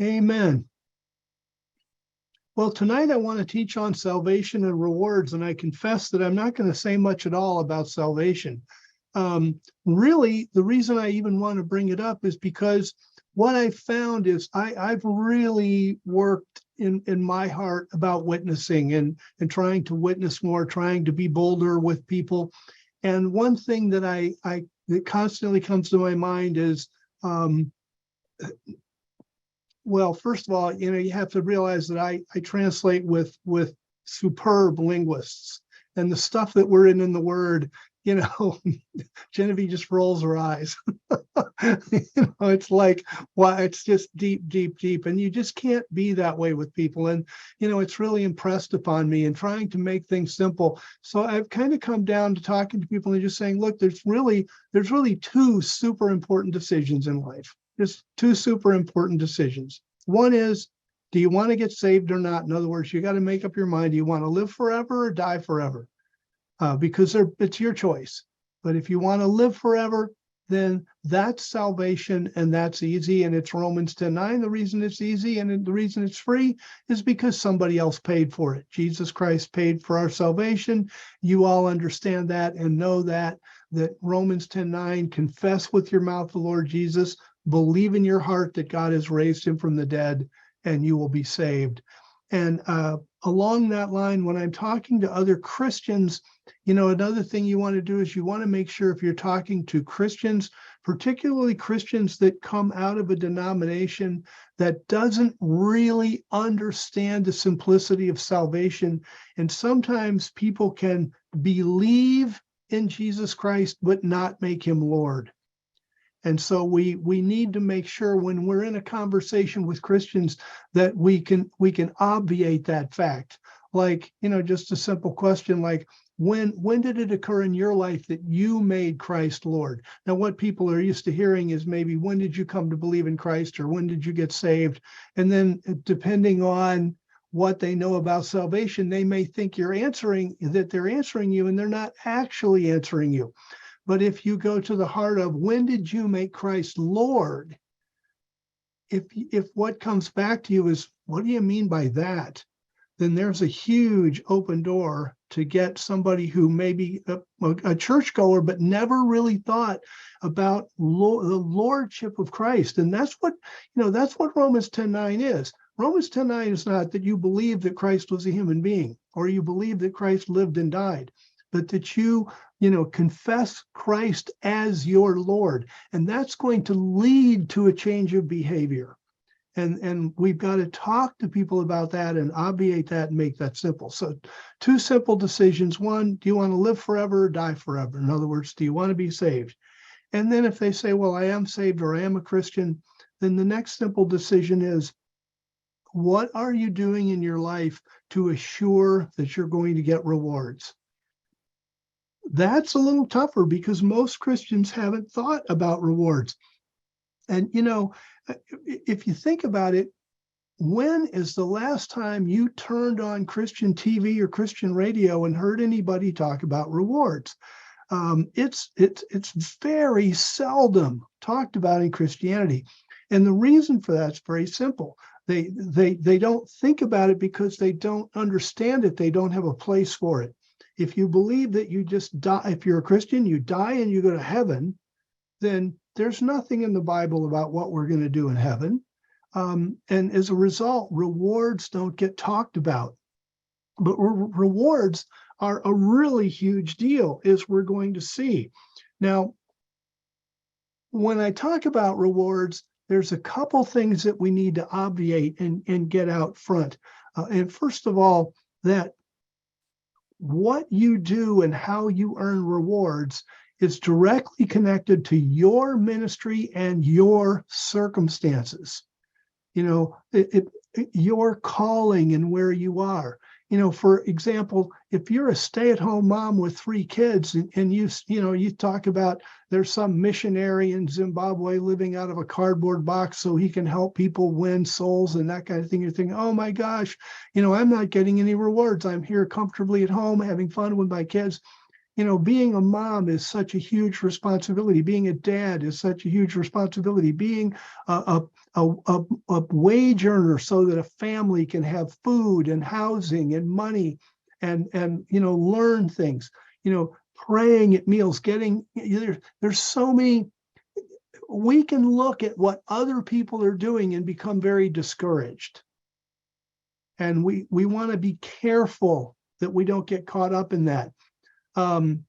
Amen. Well, tonight I want to teach on salvation and rewards, and I confess that I'm not going to say much at all about salvation. Really, the reason I even want to bring it up is because what I found is I've really worked in my heart about witnessing and trying to witness more, trying to be bolder with people. And one thing that that constantly comes to my mind is, well, first of all, you have to realize that I translate with superb linguists, and the stuff that we're in the Word, Genevieve just rolls her eyes. It's like, wow, it's just deep, deep, deep, and you just can't be that way with people. And it's really impressed upon me and trying to make things simple. So I've kind of come down to talking to people and just saying, look, there's really two super important decisions in life. There's two super important decisions. One is, do you want to get saved or not? In other words, you got to make up your mind. Do you want to live forever or die forever? Because it's your choice. But if you want to live forever, then that's salvation, and that's easy. And it's Romans 10:9. The reason it's easy and the reason it's free is because somebody else paid for it. Jesus Christ paid for our salvation. You all understand that and know that Romans 10:9, confess with your mouth the Lord Jesus, believe in your heart that God has raised him from the dead, and you will be saved. And along that line, when I'm talking to other Christians, another thing you want to do is you want to make sure, if you're talking to Christians, particularly Christians that come out of a denomination that doesn't really understand the simplicity of salvation. And sometimes people can believe in Jesus Christ, but not make him Lord. And so we need to make sure when we're in a conversation with Christians that we can obviate that fact. Like, just a simple question like, when did it occur in your life that you made Christ Lord? Now, what people are used to hearing is maybe, when did you come to believe in Christ, or when did you get saved? And then depending on what they know about salvation, they may think they're answering you, and they're not actually answering you. But if you go to the heart of, when did you make Christ Lord? If what comes back to you is, what do you mean by that? Then there's a huge open door to get somebody who may be a churchgoer, but never really thought about the lordship of Christ. And that's what Romans 10:9 is. Romans 10:9 is not that you believe that Christ was a human being, or you believe that Christ lived and died, but that you confess Christ as your Lord. And that's going to lead to a change of behavior. And we've got to talk to people about that and obviate that and make that simple. So two simple decisions. One, do you want to live forever or die forever? In other words, do you want to be saved? And then if they say, well, I am saved or I am a Christian, then the next simple decision is, what are you doing in your life to assure that you're going to get rewards? That's a little tougher because most Christians haven't thought about rewards. And, if you think about it, when is the last time you turned on Christian TV or Christian radio and heard anybody talk about rewards? It's very seldom talked about in Christianity. And the reason for that's very simple. They don't think about it because they don't understand it. They don't have a place for it. If you believe that you just die, if you're a Christian, you die and you go to heaven, then there's nothing in the Bible about what we're going to do in heaven. And as a result, rewards don't get talked about. But rewards are a really huge deal, as we're going to see. Now, when I talk about rewards, there's a couple things that we need to obviate and get out front. And first of all, that what you do and how you earn rewards is directly connected to your ministry and your circumstances. Your calling and where you are. For example, if you're a stay-at-home mom with 3 kids and you talk about there's some missionary in Zimbabwe living out of a cardboard box so he can help people win souls and that kind of thing, you're thinking, oh my gosh, I'm not getting any rewards. I'm here comfortably at home having fun with my kids. being a mom is such a huge responsibility. Being a dad is such a huge responsibility. Being a wage earner so that a family can have food and housing and money and learn things. Praying at meals, there's so many. We can look at what other people are doing and become very discouraged. And we want to be careful that we don't get caught up in that. One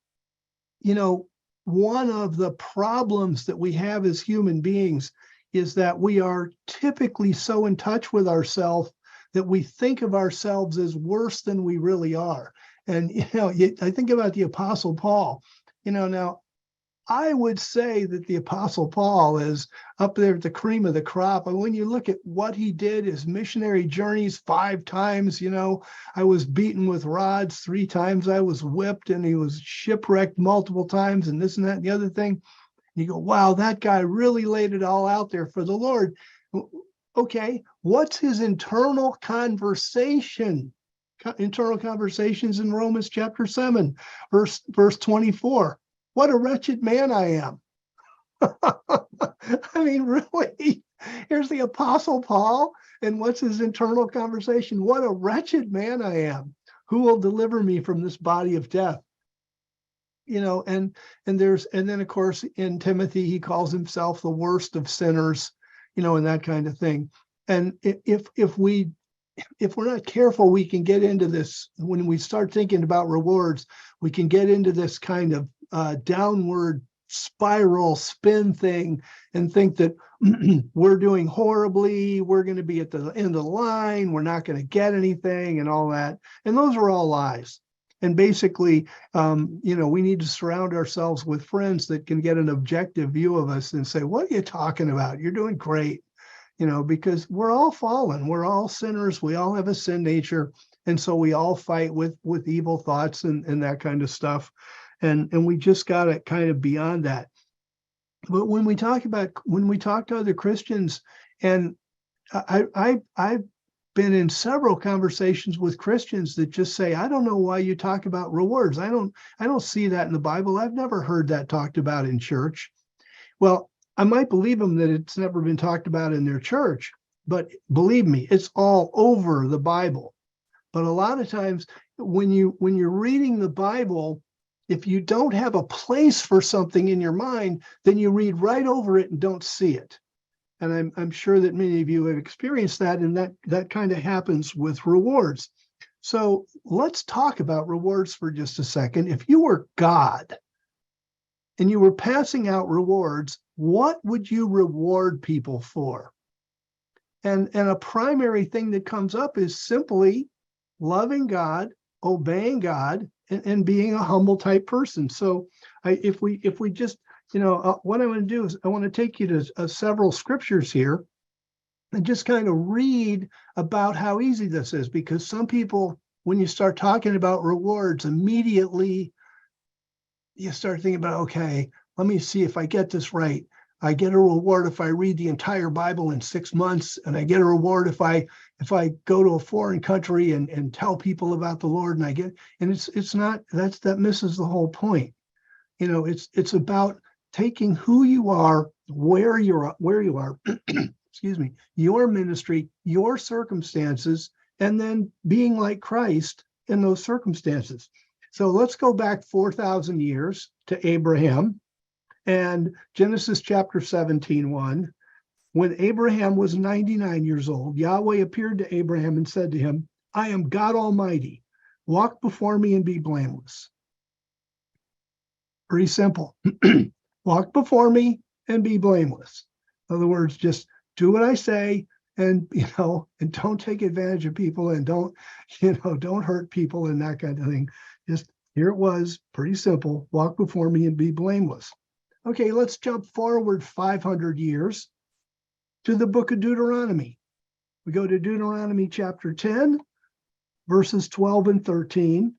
of the problems that we have as human beings is that we are typically so in touch with ourselves that we think of ourselves as worse than we really are. And, I think about the Apostle Paul, now I would say that the Apostle Paul is up there at the cream of the crop. And when you look at what he did, his missionary journeys 5 times, I was beaten with rods 3 times, I was whipped, and he was shipwrecked multiple times, and this and that and the other thing. You go, wow, that guy really laid it all out there for the Lord. Okay, what's his internal conversation? Internal conversations in Romans chapter 7, verse 24. What a wretched man I am. I mean, really, here's the Apostle Paul, and what's his internal conversation? What a wretched man I am. Who will deliver me from this body of death? And then of course in Timothy he calls himself the worst of sinners, and that kind of thing. And if we're not careful, we can get into this. When we start thinking about rewards, we can get into this kind of downward spiral spin thing and think that we're doing horribly, we're going to be at the end of the line, we're not going to get anything and all that. And those are all lies. And basically, we need to surround ourselves with friends that can get an objective view of us and say, what are you talking about? You're doing great, because we're all fallen. We're all sinners. We all have a sin nature. And so we all fight with evil thoughts and that kind of stuff. And we just got to kind of beyond that. But when we talk to other Christians, and I've been in several conversations with Christians that just say, I don't know why you talk about rewards. I don't see that in the Bible. I've never heard that talked about in church. Well, I might believe them that it's never been talked about in their church, but believe me, it's all over the Bible. But a lot of times when you're reading the Bible, if you don't have a place for something in your mind, then you read right over it and don't see it. And I'm sure that many of you have experienced that, and that kind of happens with rewards. So let's talk about rewards for just a second. If you were God and you were passing out rewards, what would you reward people for? And a primary thing that comes up is simply loving God, obeying God, and being a humble type person. So if we just, what I want to do is I want to take you to several scriptures here and just kind of read about how easy this is, because some people, when you start talking about rewards, immediately you start thinking about, okay, let me see if I get this right. I get a reward if I read the entire Bible in 6 months, and I get a reward if I go to a foreign country and tell people about the Lord, and it's not, that misses the whole point. It's about taking who you are, where you are, excuse me, your ministry, your circumstances, and then being like Christ in those circumstances. So let's go back 4,000 years to Abraham. And Genesis chapter 17:1, when Abraham was 99 years old, Yahweh appeared to Abraham and said to him, I am God Almighty. Walk before me and be blameless. Pretty simple. Walk before me and be blameless. In other words, just do what I say, and and don't take advantage of people, and don't hurt people and that kind of thing. Just here it was, pretty simple. Walk before me and be blameless. Okay, let's jump forward 500 years to the book of Deuteronomy. We go to Deuteronomy chapter 10, verses 12 and 13.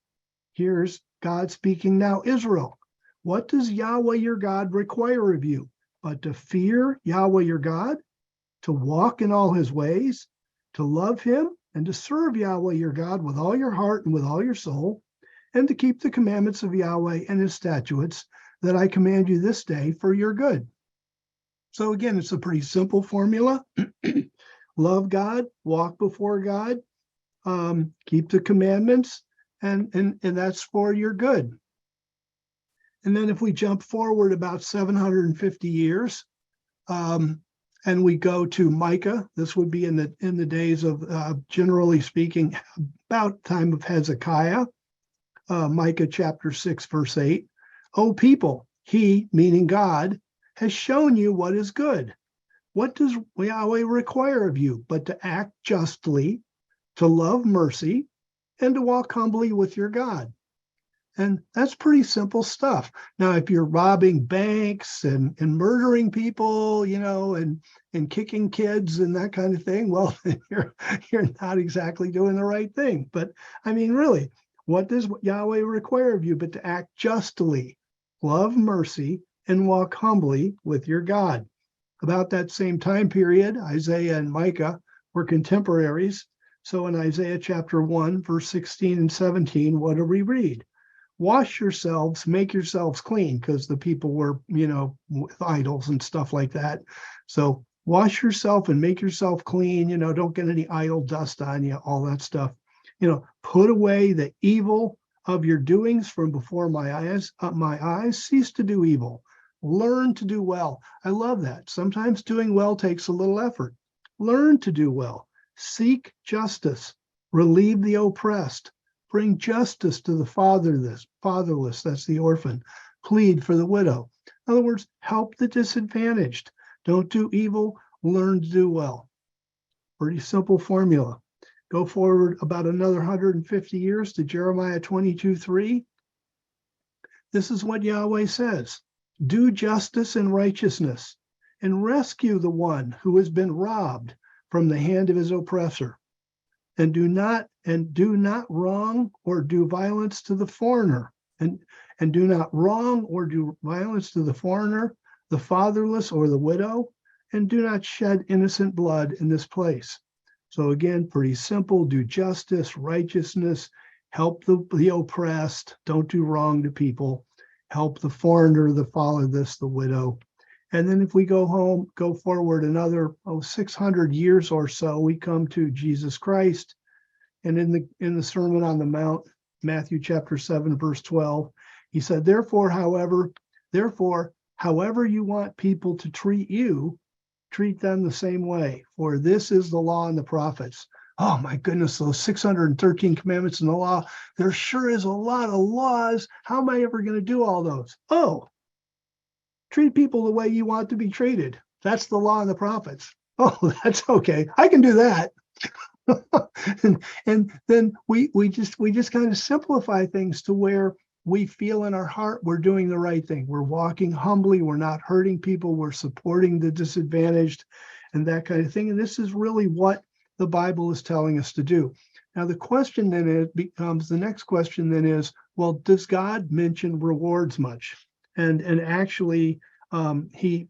Here's God speaking. Now, Israel, what does Yahweh your God require of you? But to fear Yahweh your God, to walk in all his ways, to love him, and to serve Yahweh your God with all your heart and with all your soul, and to keep the commandments of Yahweh and his statutes that I command you this day for your good. So again, it's a pretty simple formula. Love God, walk before God, keep the commandments, and that's for your good. And then if we jump forward about 750 years, and we go to Micah, this would be in the days of, generally speaking, about time of Hezekiah, Micah chapter 6, verse 8. O people, he, meaning God, has shown you what is good. What does Yahweh require of you but to act justly, to love mercy, and to walk humbly with your God? And that's pretty simple stuff. Now, if you're robbing banks and murdering people, and kicking kids and that kind of thing, well, you're not exactly doing the right thing. But I mean, really, what does Yahweh require of you but to act justly, love mercy, and walk humbly with your God? About that same time period, Isaiah and Micah were contemporaries. So in Isaiah chapter 1, verse 16 and 17, what do we read? Wash yourselves, make yourselves clean, because the people were, with idols and stuff like that. So wash yourself and make yourself clean, don't get any idol dust on you, all that stuff. Put away the evil of your doings from before my eyes, cease to do evil. Learn to do well. I love that. Sometimes doing well takes a little effort. Learn to do well. Seek justice. Relieve the oppressed. Bring justice to the fatherless, that's the orphan. Plead for the widow. In other words, help the disadvantaged. Don't do evil, learn to do well. Pretty simple formula. Go forward about another 150 years to Jeremiah 22:3. This is what Yahweh says. Do justice and righteousness, and rescue the one who has been robbed from the hand of his oppressor. And do not wrong or do violence to the foreigner, and do not wrong or do violence to the foreigner, the fatherless, or the widow, and do not shed innocent blood in this place. So again, pretty simple. Do justice, righteousness, help the oppressed, don't do wrong to people, help the foreigner, the fatherless, the widow. And then if we go forward another 600 years or so, we come to Jesus Christ. And in the Sermon on the Mount, Matthew chapter 7, verse 12, he said, Therefore, however you want people to treat you, treat them the same way, for this is the law and the prophets. Oh my goodness, those 613 commandments in the law, there sure is a lot of laws. How am I ever going to do all those? Oh, treat people the way you want to be treated. That's the law and the prophets. Oh, that's okay. I can do that. and then we just kind of simplify things to where we feel in our heart we're doing the right thing. We're walking humbly. We're not hurting people. We're supporting the disadvantaged and that kind of thing. And this is really what the Bible is telling us to do. Now, the next question then is, well, does God mention rewards much? And actually, he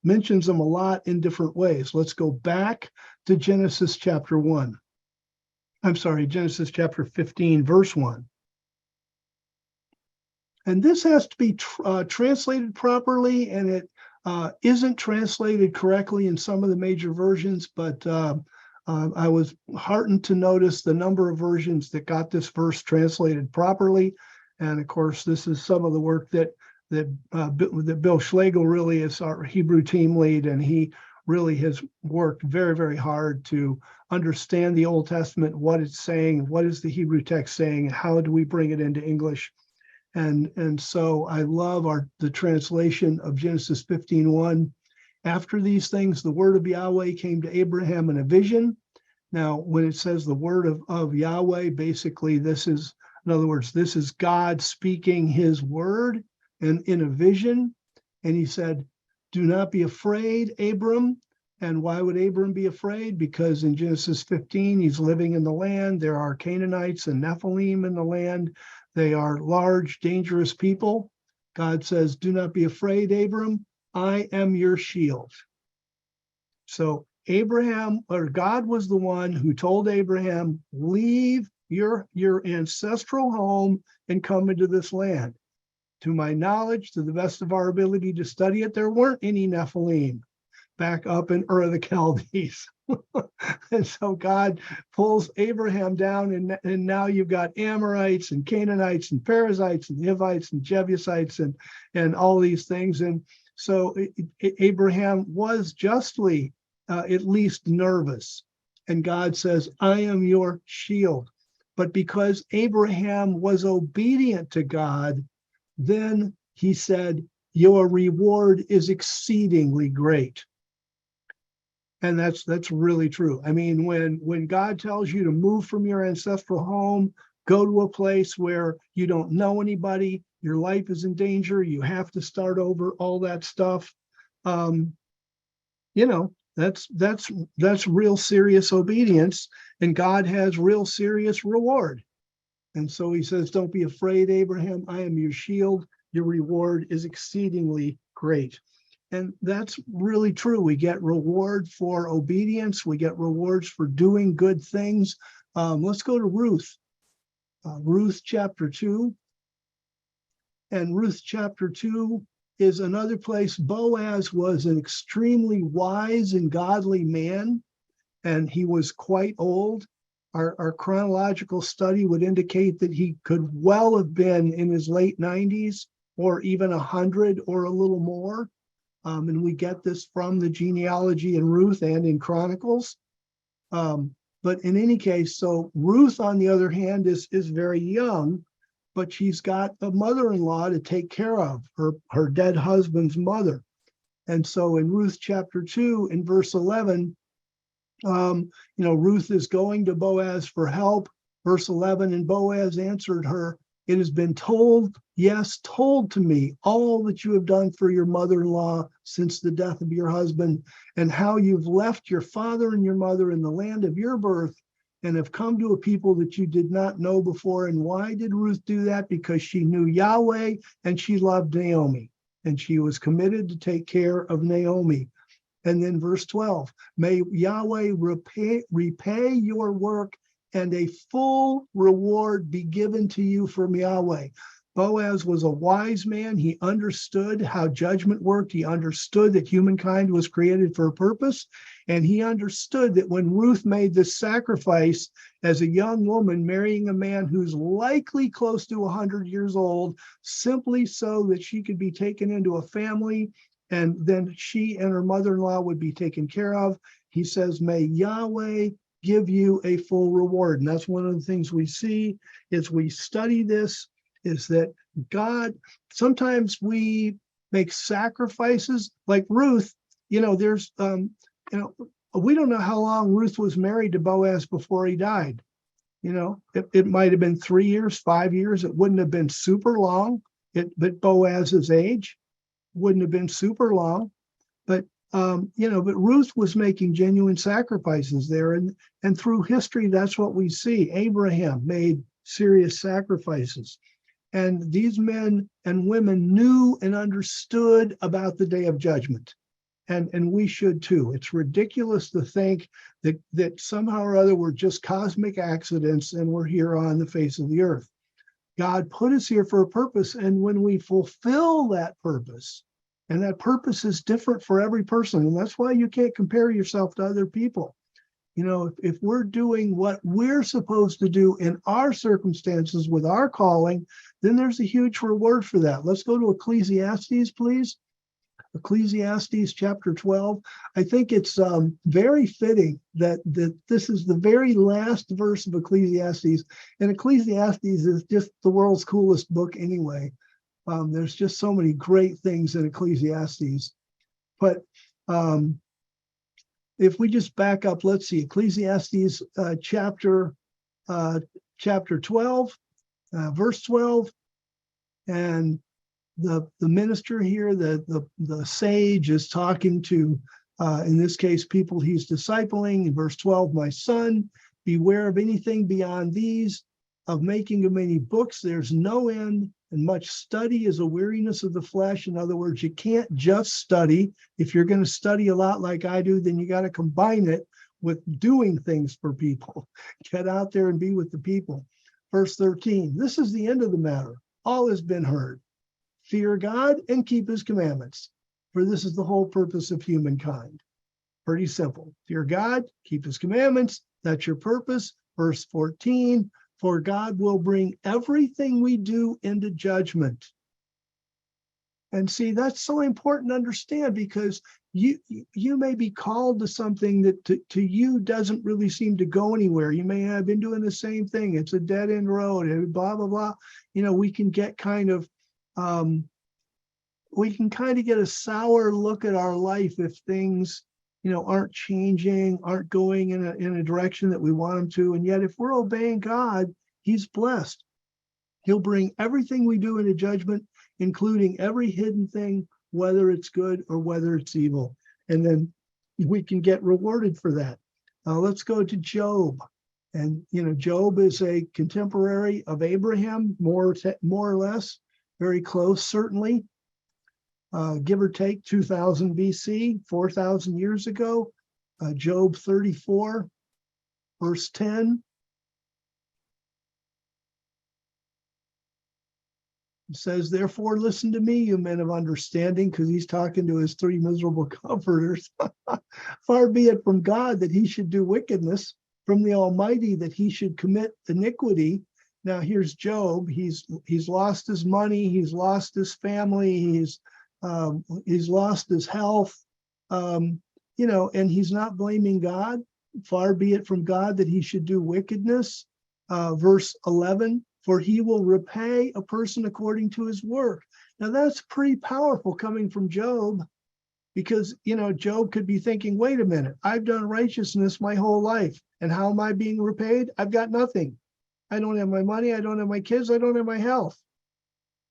mentions them a lot in different ways. Let's go back to Genesis chapter 15, verse 1. And this has to be translated properly, and it isn't translated correctly in some of the major versions, but I was heartened to notice the number of versions that got this verse translated properly. And of course, this is some of the work that Bill Schlegel really is our Hebrew team lead, and he really has worked very, very hard to understand the Old Testament, what it's saying, what is the Hebrew text saying, how do we bring it into English. And so I love the translation of Genesis 15:1. After these things, the word of Yahweh came to Abraham in a vision. Now, when it says the word of Yahweh, basically this is God speaking his word in a vision. And he said, do not be afraid, Abram. And why would Abram be afraid? Because in Genesis 15, he's living in the land. There are Canaanites and Nephilim in the land. They are large, dangerous people. God says, do not be afraid, Abram. I am your shield. So God was the one who told Abraham, leave your ancestral home and come into this land. To my knowledge, to the best of our ability to study it, there weren't any Nephilim back up in Ur of the Chaldees. And so God pulls Abraham down, and now you've got Amorites and Canaanites and Perizzites and Hivites and Jebusites and all these things. And so Abraham was justly at least nervous. And God says, I am your shield. But because Abraham was obedient to God, then he said, your reward is exceedingly great. And that's really true. I mean, when God tells you to move from your ancestral home, go to a place where you don't know anybody, your life is in danger, you have to start over, all that stuff, that's real serious obedience, and God has real serious reward. And so he says, don't be afraid, Abraham, I am your shield. Your reward is exceedingly great. And that's really true. We get reward for obedience. We get rewards for doing good things. Let's go to Ruth. Ruth chapter 2. And Ruth chapter 2 is another place. Boaz was an extremely wise and godly man, and he was quite old. Our chronological study would indicate that he could well have been in his late 90s or even 100 or a little more. And we get this from the genealogy in Ruth and in Chronicles. But in any case, so Ruth, on the other hand, is very young, but she's got a mother-in-law to take care of, her dead husband's mother. And so in Ruth chapter 2, in verse 11, Ruth is going to Boaz for help. Verse 11, and Boaz answered her, it has been told, yes, told to me, all that you have done for your mother-in-law since the death of your husband, and how you've left your father and your mother in the land of your birth and have come to a people that you did not know before. And why did Ruth do that? Because she knew Yahweh and she loved Naomi, and she was committed to take care of Naomi. And then verse 12, may Yahweh repay your work and a full reward be given to you from Yahweh. Boaz was a wise man. He understood how judgment worked. He understood that humankind was created for a purpose. And he understood that when Ruth made this sacrifice as a young woman, marrying a man who's likely close to 100 years old, simply so that she could be taken into a family, and then she and her mother-in-law would be taken care of, he says, may Yahweh give you a full reward. And that's one of the things we see as we study this, is that God, sometimes we make sacrifices like Ruth. We don't know how long Ruth was married to Boaz before he died. It might have been 3 years, 5 years. It wouldn't have been super long. But Boaz's age wouldn't have been super long. But Ruth was making genuine sacrifices there. And through history, that's what we see. Abraham made serious sacrifices. And these men and women knew and understood about the day of judgment. And we should too. It's ridiculous to think that somehow or other we're just cosmic accidents and we're here on the face of the earth. God put us here for a purpose. And when we fulfill that purpose, and that purpose is different for every person. And that's why you can't compare yourself to other people. If we're doing what we're supposed to do in our circumstances with our calling, then there's a huge reward for that. Let's go to Ecclesiastes, please. Ecclesiastes chapter 12. I think it's very fitting that this is the very last verse of Ecclesiastes. And Ecclesiastes is just the world's coolest book anyway. There's just so many great things in Ecclesiastes. But if we just back up, let's see, Ecclesiastes chapter 12, verse 12, and the minister here, the sage, is talking to, in this case, people he's discipling. In verse 12, my son, beware of anything beyond these, of making of many books, there's no end, and much study is a weariness of the flesh. In other words, you can't just study. If you're going to study a lot like I do, then you got to combine it doing things for people. Get out there and be with the people. Verse 13, this is the end of the matter. All has been heard. Fear God and keep his commandments, for this is the whole purpose of humankind. Pretty simple. Fear God, keep his commandments. That's your purpose. Verse 14, for God will bring everything we do into judgment. And see, that's so important to understand, because you may be called to something that to you doesn't really seem to go anywhere. You may have been doing the same thing. It's a dead end road, blah, blah, blah. We can get kind of get a sour look at our life if things, aren't changing, aren't going in a direction that we want them to. And yet if we're obeying God, he's blessed. He'll bring everything we do into judgment, including every hidden thing, whether it's good or whether it's evil. And then we can get rewarded for that. Let's go to Job. And, Job is a contemporary of Abraham, more or less, very close, certainly. Give or take 2000 BC, 4,000 years ago. Job 34, verse 10. It says, therefore, listen to me, you men of understanding, because he's talking to his three miserable comforters. Far be it from God that he should do wickedness, from the Almighty that he should commit iniquity. Now here's Job. He's lost his money. He's lost his family. He's lost his health. And he's not blaming God. Far be it from God that he should do wickedness. Verse 11. For he will repay a person according to his work. Now that's pretty powerful coming from Job, because, Job could be thinking, wait a minute, I've done righteousness my whole life. And how am I being repaid? I've got nothing. I don't have my money. I don't have my kids. I don't have my health.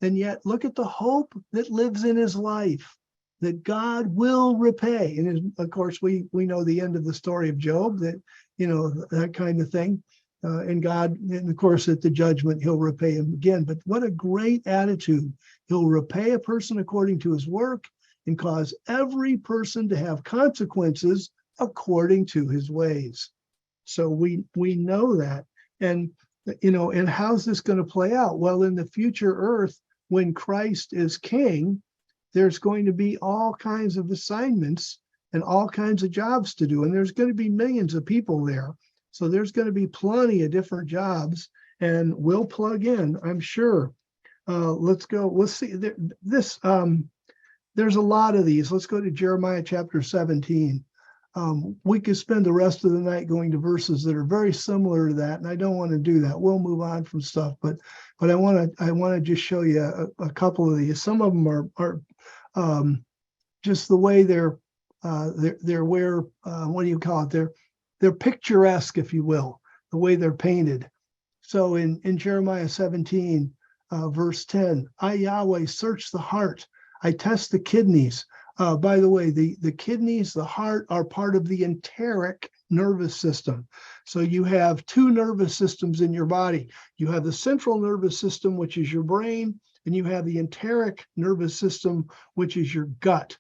And yet look at the hope that lives in his life, that God will repay. And of course, we know the end of the story of Job, that, that kind of thing. And God, and of course, at the judgment, he'll repay him again. But what a great attitude. He'll repay a person according to his work and cause every person to have consequences according to his ways. So we know that. And, and how's this going to play out? Well, in the future earth, when Christ is king, there's going to be all kinds of assignments and all kinds of jobs to do. And there's going to be millions of people there. So there's going to be plenty of different jobs, and we'll plug in, I'm sure. Let's go. Let's see. There's a lot of these. Let's go to Jeremiah chapter 17. We could spend the rest of the night going to verses that are very similar to that, and I don't want to do that. We'll move on from stuff, but I want to just show you a couple of these. Some of them are just the way they're where what do you call it? They're picturesque, if you will, the way they're painted. So in Jeremiah 17, verse 10, I, Yahweh, search the heart. I test the kidneys. By the way, the kidneys, the heart are part of the enteric nervous system. So you have two nervous systems in your body. You have the central nervous system, which is your brain, and you have the enteric nervous system, which is your gut.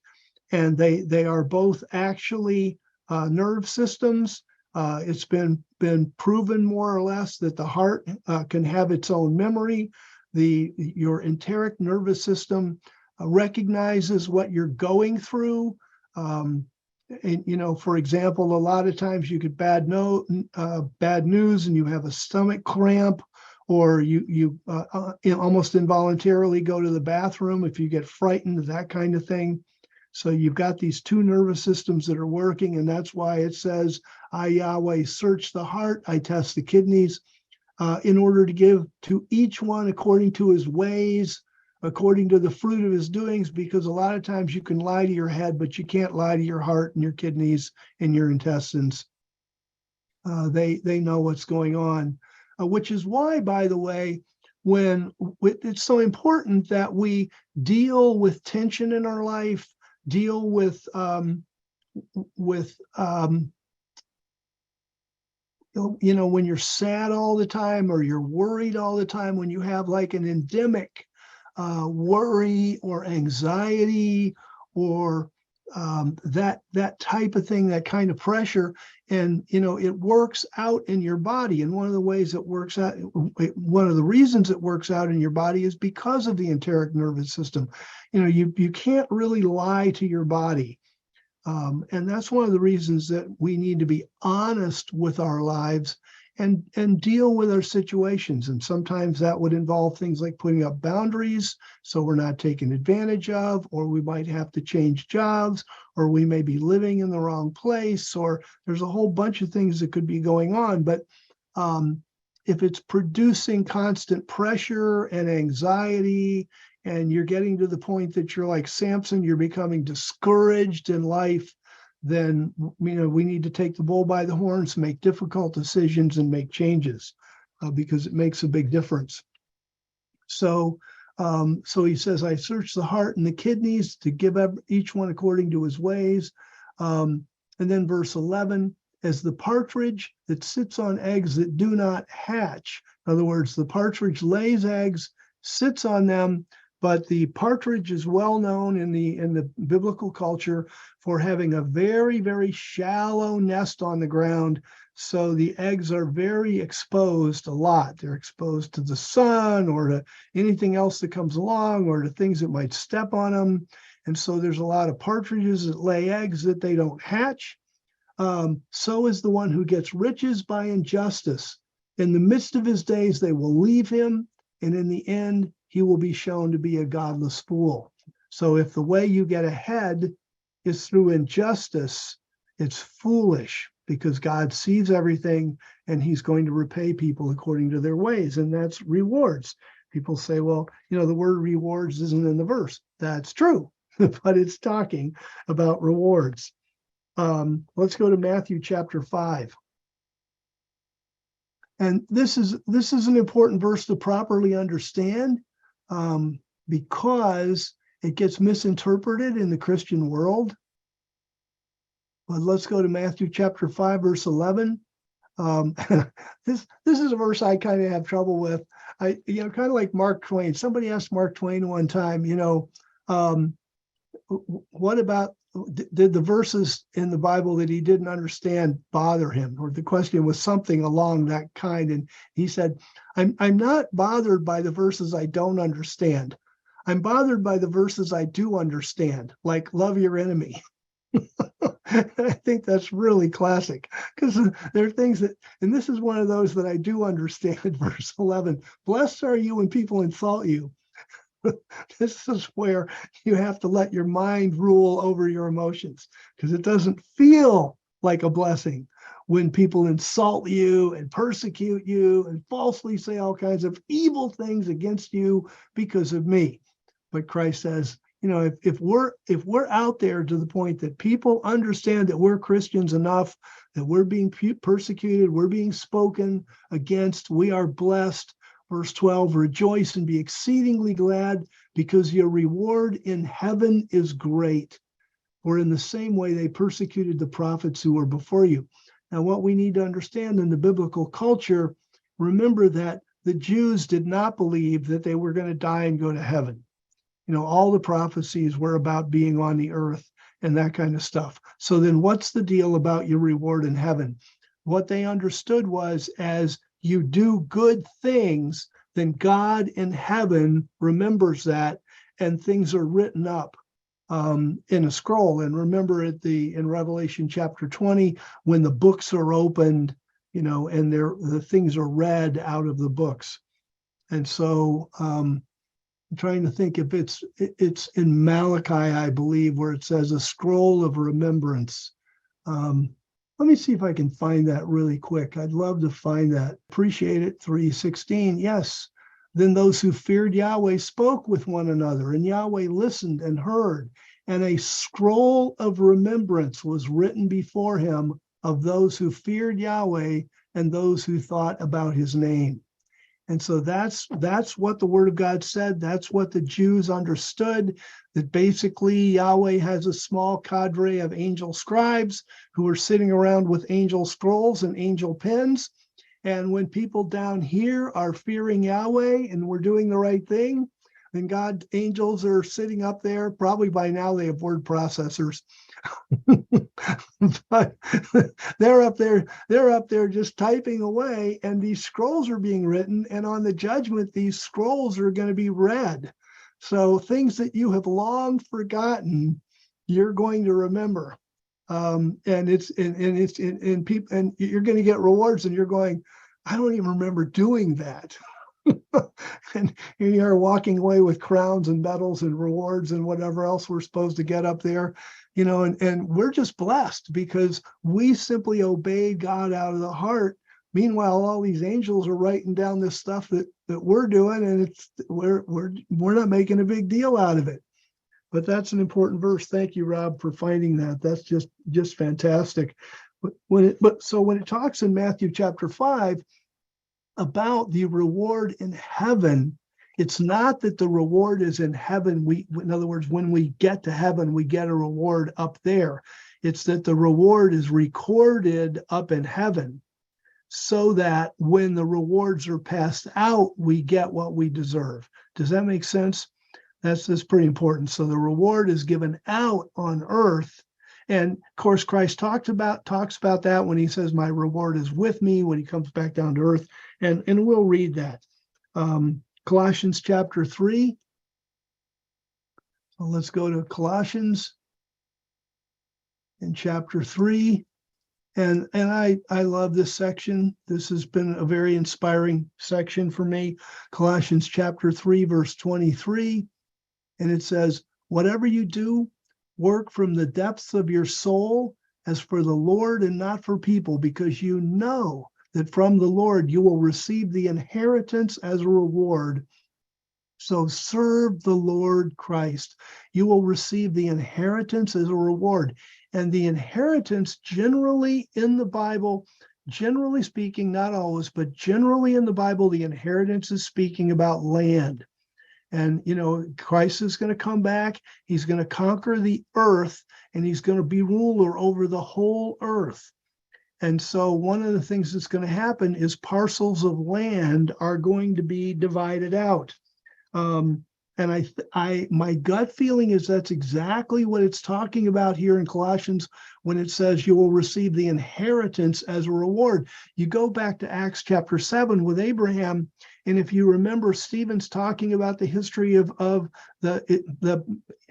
And they are both actually nerve systems. It's been proven more or less that the heart can have its own memory. Your enteric nervous system recognizes what you're going through. And, for example, a lot of times you get bad news and you have a stomach cramp, or you almost involuntarily go to the bathroom if you get frightened, that kind of thing. So you've got these two nervous systems that are working, and that's why it says, I, Yahweh, search the heart, I test the kidneys, in order to give to each one according to his ways, according to the fruit of his doings, because a lot of times you can lie to your head, but you can't lie to your heart and your kidneys and your intestines. They know what's going on, which is why, by the way, it's so important that we deal with tension in our life, deal with when you're sad all the time or you're worried all the time, when you have like an endemic worry or anxiety or that type of thing, that kind of pressure, and it works out in your body. And one of the ways it works out, one of the reasons it works out in your body is because of the enteric nervous system. You can't really lie to your body. And that's one of the reasons that we need to be honest with our lives and deal with our situations. And sometimes that would involve things like putting up boundaries so we're not taken advantage of, or we might have to change jobs, or we may be living in the wrong place, or there's a whole bunch of things that could be going on. But if it's producing constant pressure and anxiety, and you're getting to the point that you're like Samson, you're becoming discouraged in life, then we need to take the bull by the horns, make difficult decisions, and make changes because it makes a big difference. So he says, I search the heart and the kidneys to give each one according to his ways. And then verse 11, as the partridge that sits on eggs that do not hatch. In other words, the partridge lays eggs, sits on them, but the partridge is well known in the biblical culture for having a very, very shallow nest on the ground. So the eggs are very exposed a lot. They're exposed to the sun or to anything else that comes along or to things that might step on them. And so there's a lot of partridges that lay eggs that they don't hatch. So is the one who gets riches by injustice. In the midst of his days, they will leave him, and in the end, he will be shown to be a godless fool. So if the way you get ahead is through injustice, it's foolish because God sees everything and he's going to repay people according to their ways. And that's rewards. People say, well, the word rewards isn't in the verse. That's true, but it's talking about rewards. Let's go to Matthew chapter 5. And this is an important verse to properly understand because it gets misinterpreted in the Christian world. But let's go to Matthew chapter 5, verse 11. This is a verse I kind of have trouble with. Kind of like Mark Twain. Somebody asked Mark Twain one time, what about, did the verses in the Bible that he didn't understand bother him? Or the question was something along that kind. And he said, I'm not bothered by the verses I don't understand. I'm bothered by the verses I do understand, like love your enemy. I think that's really classic because there are things that, and this is one of those that I do understand. Verse 11, blessed are you when people insult you. This is where you have to let your mind rule over your emotions because it doesn't feel like a blessing when people insult you and persecute you and falsely say all kinds of evil things against you because of me. But Christ says, if we're out there to the point that people understand that we're Christians enough, that we're being persecuted, we're being spoken against, we are blessed. Verse 12, rejoice and be exceedingly glad because your reward in heaven is great. For in the same way they persecuted the prophets who were before you. Now, what we need to understand in the biblical culture, remember that the Jews did not believe that they were going to die and go to heaven. All the prophecies were about being on the earth and that kind of stuff. So then what's the deal about your reward in heaven? What they understood was as you do good things, then God in heaven remembers that and things are written up in a scroll. And remember in Revelation chapter 20, when the books are opened, and the things are read out of the books. And so I'm trying to think if it's in Malachi, I believe, where it says a scroll of remembrance. Let me see if I can find that really quick. I'd love to find that. Appreciate it. 3:16. Yes. Then those who feared Yahweh spoke with one another, and Yahweh listened and heard. And a scroll of remembrance was written before him of those who feared Yahweh and those who thought about his name. And so that's what the word of God said. That's what the Jews understood, that basically Yahweh has a small cadre of angel scribes who are sitting around with angel scrolls and angel pens. And when people down here are fearing Yahweh and we're doing the right thing, and God angels are sitting up there. Probably by now they have word processors. But they're up there just typing away, and these scrolls are being written, and on the judgment these scrolls are going to be read. So things that you have long forgotten, you're going to remember. And people, and you're going to get rewards, and you're going, I don't even remember doing that. And here you are walking away with crowns and medals and rewards and whatever else we're supposed to get up there, and we're just blessed because we simply obeyed God out of the heart. Meanwhile, all these angels are writing down this stuff that we're doing, and we're not making a big deal out of it. But that's an important verse. Thank you, Rob, for finding that. That's just fantastic. But when it talks in Matthew chapter 5 about the reward in heaven, it's not that the reward is in heaven. In other words, when we get to heaven, we get a reward up there. It's that the reward is recorded up in heaven, so that when the rewards are passed out, we get what we deserve. Does that make sense? That's pretty important. So the reward is given out on earth. And of course, Christ talks about that when he says, my reward is with me, when he comes back down to earth. And we'll read that. Colossians chapter 3. So let's go to Colossians in chapter 3. And I love this section. This has been a very inspiring section for me. Colossians chapter 3, verse 23. And it says, whatever you do, work from the depths of your soul as for the Lord and not for people, because you know that from the Lord you will receive the inheritance as a reward. So serve the Lord Christ. You will receive the inheritance as a reward. And the inheritance generally in the Bible, generally speaking, not always, but generally in the Bible, the inheritance is speaking about land. And, Christ is going to come back. He's going to conquer the earth, and he's going to be ruler over the whole earth. And so one of the things that's going to happen is parcels of land are going to be divided out. And my gut feeling is that's exactly what it's talking about here in Colossians when it says you will receive the inheritance as a reward. You go back to Acts chapter 7 with Abraham, and if you remember, Stephen's talking about the history of the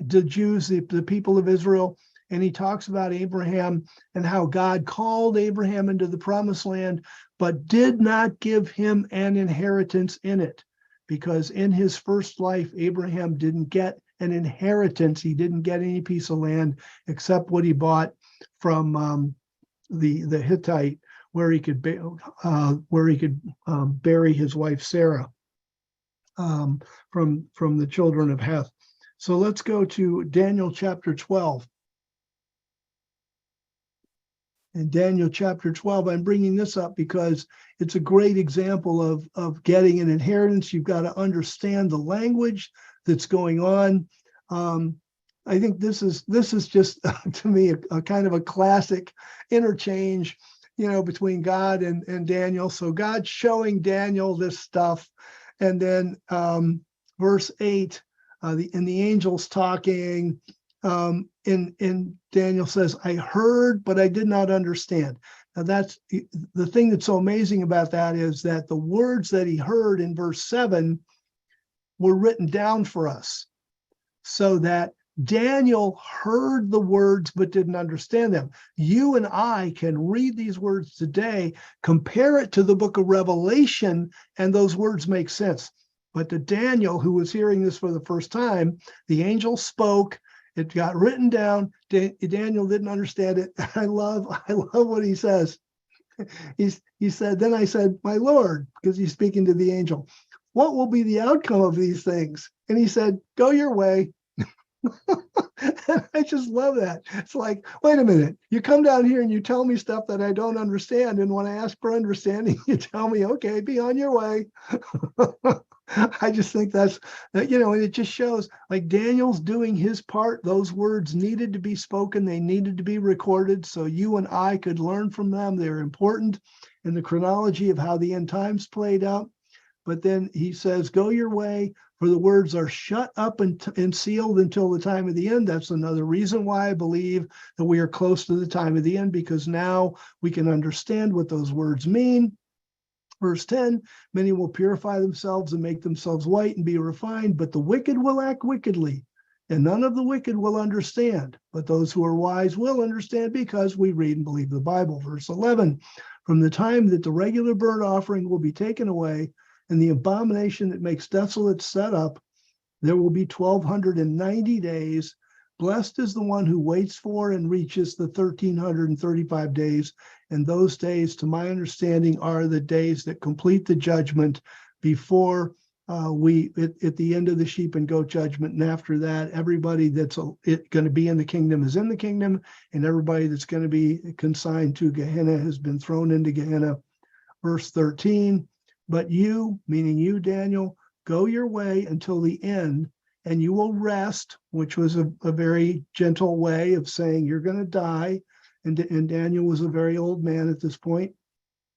Jews, the people of Israel, and he talks about Abraham and how God called Abraham into the promised land, but did not give him an inheritance in it. Because in his first life, Abraham didn't get an inheritance. He didn't get any piece of land except what he bought from the Hittite, where he could bury his wife Sarah from the children of Heth. So let's go to Daniel chapter 12. In Daniel chapter 12, I'm bringing this up because it's a great example of getting an inheritance. You've got to understand the language that's going on. I think this is just to me a kind of a classic interchange, between God and Daniel. So God's showing Daniel this stuff, and then verse 8, and the angels talking. And Daniel says, I heard, but I did not understand. Now that's the thing that's so amazing about that, is that the words that he heard in verse 7 were written down for us, so that Daniel heard the words but didn't understand them. You and I can read these words today, compare it to the book of Revelation, and those words make sense. But to Daniel, who was hearing this for the first time, the angel spoke. It got written down. Daniel didn't understand it. I love what he says. He said, then I said, my Lord, because he's speaking to the angel, what will be the outcome of these things? And he said, go your way. And I just love that. It's like, wait a minute, you come down here and you tell me stuff that I don't understand. And when I ask for understanding, you tell me, okay, be on your way. I just think that's, and it just shows like Daniel's doing his part. Those words needed to be spoken. They needed to be recorded so you and I could learn from them. They're important in the chronology of how the end times played out. But then he says, go your way, for the words are shut up and sealed until the time of the end. That's another reason why I believe that we are close to the time of the end, because now we can understand what those words mean. Verse 10, many will purify themselves and make themselves white and be refined, but the wicked will act wickedly, and none of the wicked will understand. But those who are wise will understand, because we read and believe the Bible. Verse 11, from the time that the regular burnt offering will be taken away, and the abomination that makes desolate set up, there will be 1,290 days. Blessed is the one who waits for and reaches the 1,335 days. And those days, to my understanding, are the days that complete the judgment before we at the end of the sheep and goat judgment. And after that, everybody that's going to be in the kingdom is in the kingdom, and everybody that's going to be consigned to Gehenna has been thrown into Gehenna. Verse 13, but you, meaning you, Daniel, go your way until the end, and you will rest, which was a very gentle way of saying you're going to die. And Daniel was a very old man at this point.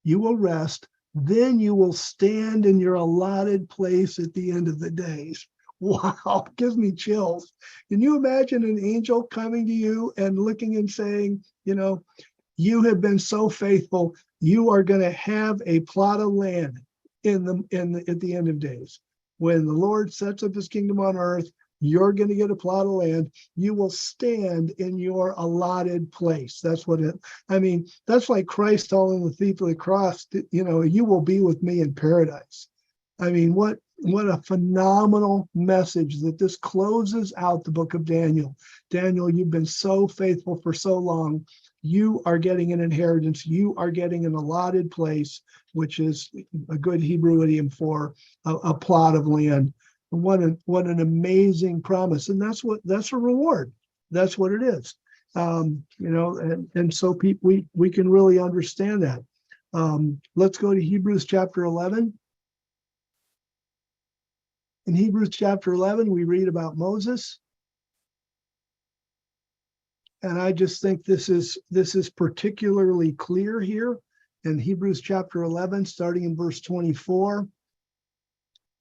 You will rest, then you will stand in your allotted place at the end of the days. Wow, gives me chills. Can you imagine an angel coming to you and looking and saying, you have been so faithful, you are going to have a plot of land at the end of days. When the Lord sets up his kingdom on earth, you're going to get a plot of land. You will stand in your allotted place. That's that's like Christ telling the thief of the cross, you will be with me in paradise. What a phenomenal message that this closes out the book of Daniel. Daniel, you've been so faithful for so long. You are getting an inheritance. You are getting an allotted place, which is a good Hebrew idiom for a plot of land. What an amazing promise. And that's a reward. That's what it is. And so we can really understand that. Let's go to Hebrews chapter 11. In Hebrews chapter 11, we read about Moses. And I just think this is particularly clear here in Hebrews chapter 11, starting in verse 24.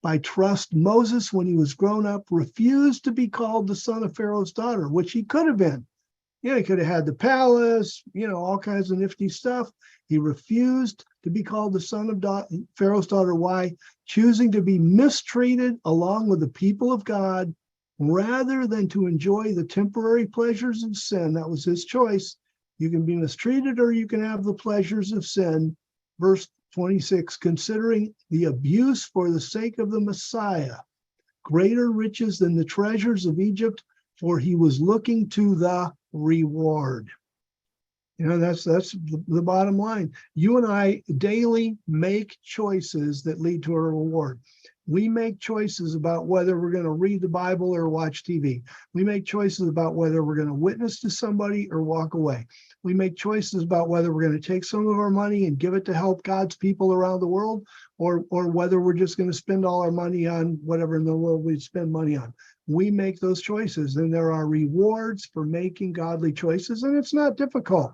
By trust, Moses, when he was grown up, refused to be called the son of Pharaoh's daughter, which he could have been. He could have had the palace, all kinds of nifty stuff. He refused to be called the son of Pharaoh's daughter. Why? Choosing to be mistreated along with the people of God, rather than to enjoy the temporary pleasures of sin. That was his choice. You can be mistreated or you can have the pleasures of sin. Verse 26, considering the abuse for the sake of the Messiah, greater riches than the treasures of Egypt, for he was looking to the reward. That's the bottom line. You and I daily make choices that lead to a reward. We make choices about whether we're going to read the Bible or watch TV. We make choices about whether we're going to witness to somebody or walk away. We make choices about whether we're going to take some of our money and give it to help God's people around the world, or whether we're just going to spend all our money on whatever in the world we spend money on. We make those choices, and there are rewards for making godly choices, and it's not difficult.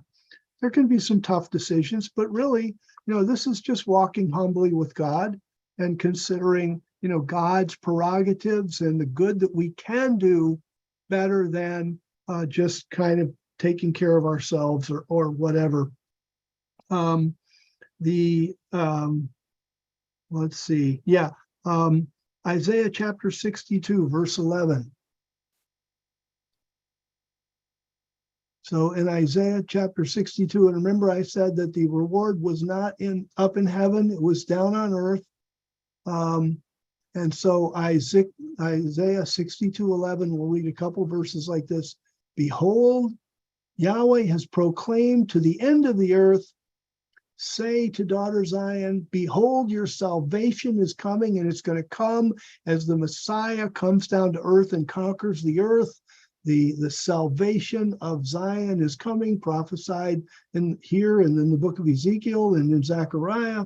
There can be some tough decisions, but really, this is just walking humbly with God and considering, God's prerogatives and the good that we can do better than just kind of taking care of ourselves or whatever. Let's see. Yeah. Isaiah chapter 62, verse 11. So in Isaiah chapter 62, and remember I said that the reward was not up in heaven, it was down on earth. And so Isaiah 62:11, we'll read a couple verses like this. Behold, Yahweh has proclaimed to the end of the earth, say to daughter Zion, behold, your salvation is coming, and it's going to come as the Messiah comes down to earth and conquers the earth. The salvation of Zion is coming, prophesied here and in the book of Ezekiel and in Zechariah.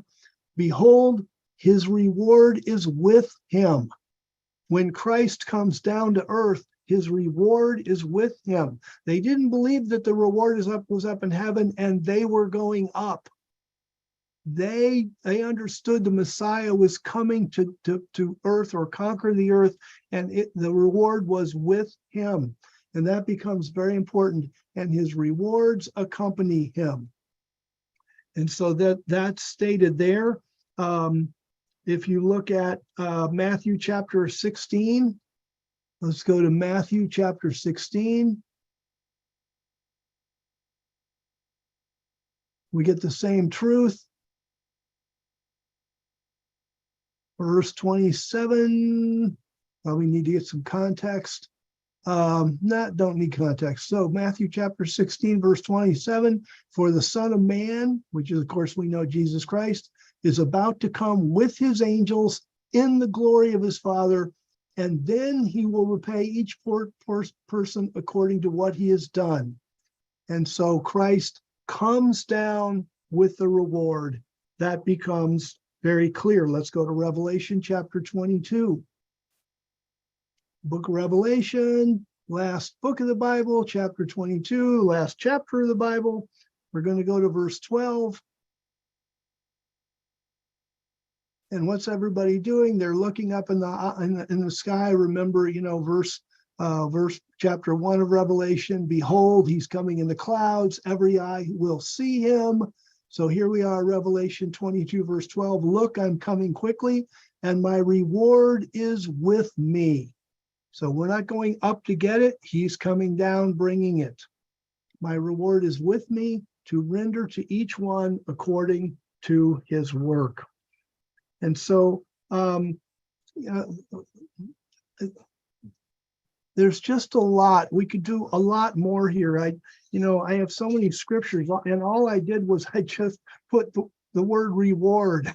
Behold, his reward is with him. When Christ comes down to earth, his reward is with him. They didn't believe that the reward was up in heaven, and they were going up. They understood the Messiah was coming to earth or conquer the earth, and the reward was with him. And that becomes very important. And his rewards accompany him. And so that's stated there. If you look at Matthew chapter 16, let's go to Matthew chapter 16. We get the same truth. Verse 27, we need to get some context. Don't need context. So Matthew chapter 16, verse 27, for the Son of Man, which is, of course, we know Jesus Christ, is about to come with his angels in the glory of his Father, and then he will repay each person according to what he has done. And so Christ comes down with the reward. That becomes very clear. Let's go to Revelation chapter 22. Book of Revelation, last book of the Bible, chapter 22, last chapter of the Bible. We're going to go to verse 12. And what's everybody doing? They're looking up in the sky. Remember, verse chapter 1 of Revelation. Behold, he's coming in the clouds. Every eye will see him. So here we are, Revelation 22, verse 12. Look, I'm coming quickly, and my reward is with me. So we're not going up to get it. He's coming down, bringing it. My reward is with me to render to each one according to his work. And so there's just a lot. We could do a lot more here. I have so many scriptures, and all I did was I just put the word reward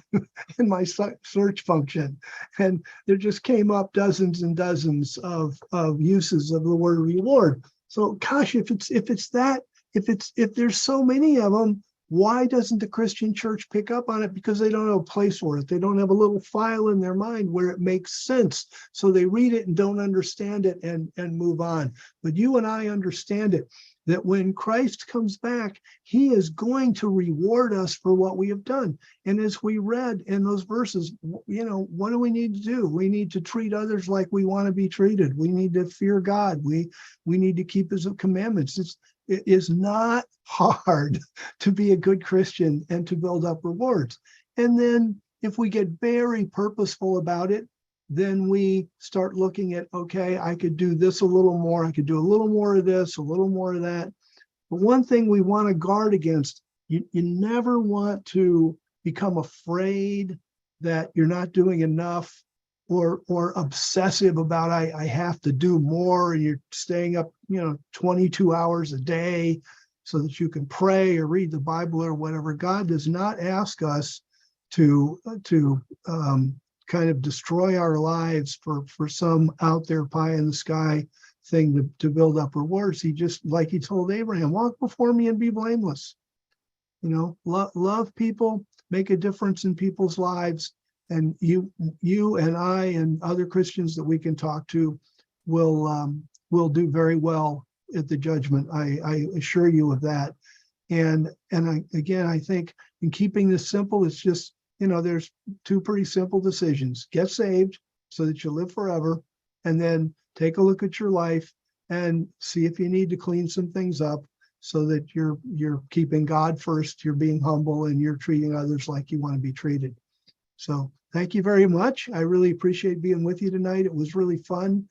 in my search function, and there just came up dozens and dozens of uses of the word reward. So gosh, if there's so many of them, why doesn't the Christian church pick up on it? Because they don't have a place for it. They don't have a little file in their mind where it makes sense. So they read it and don't understand it and move on. But you and I understand it, that when Christ comes back, he is going to reward us for what we have done. And as we read in those verses, what do we need to do? We need to treat others like we want to be treated. We need to fear God. We need to keep his commandments. It is not hard to be a good Christian and to build up rewards. And then if we get very purposeful about it, then we start looking at, okay, I could do this a little more. I could do a little more of this, a little more of that. But one thing we want to guard against, you never want to become afraid that you're not doing enough, or obsessive about I have to do more, and you're staying up 22 hours a day so that you can pray or read the Bible or whatever. God does not ask us to kind of destroy our lives for some out there pie in the sky thing to build up rewards. He just, like he told Abraham, walk before me and be blameless. Love people, make a difference in people's lives. And you and I and other Christians that we can talk to will do very well at the judgment. I assure you of that. And I think in keeping this simple, it's just, there's two pretty simple decisions. Get saved so that you live forever, and then take a look at your life and see if you need to clean some things up so that you're keeping God first, you're being humble, and you're treating others like you want to be treated. So thank you very much. I really appreciate being with you tonight. It was really fun.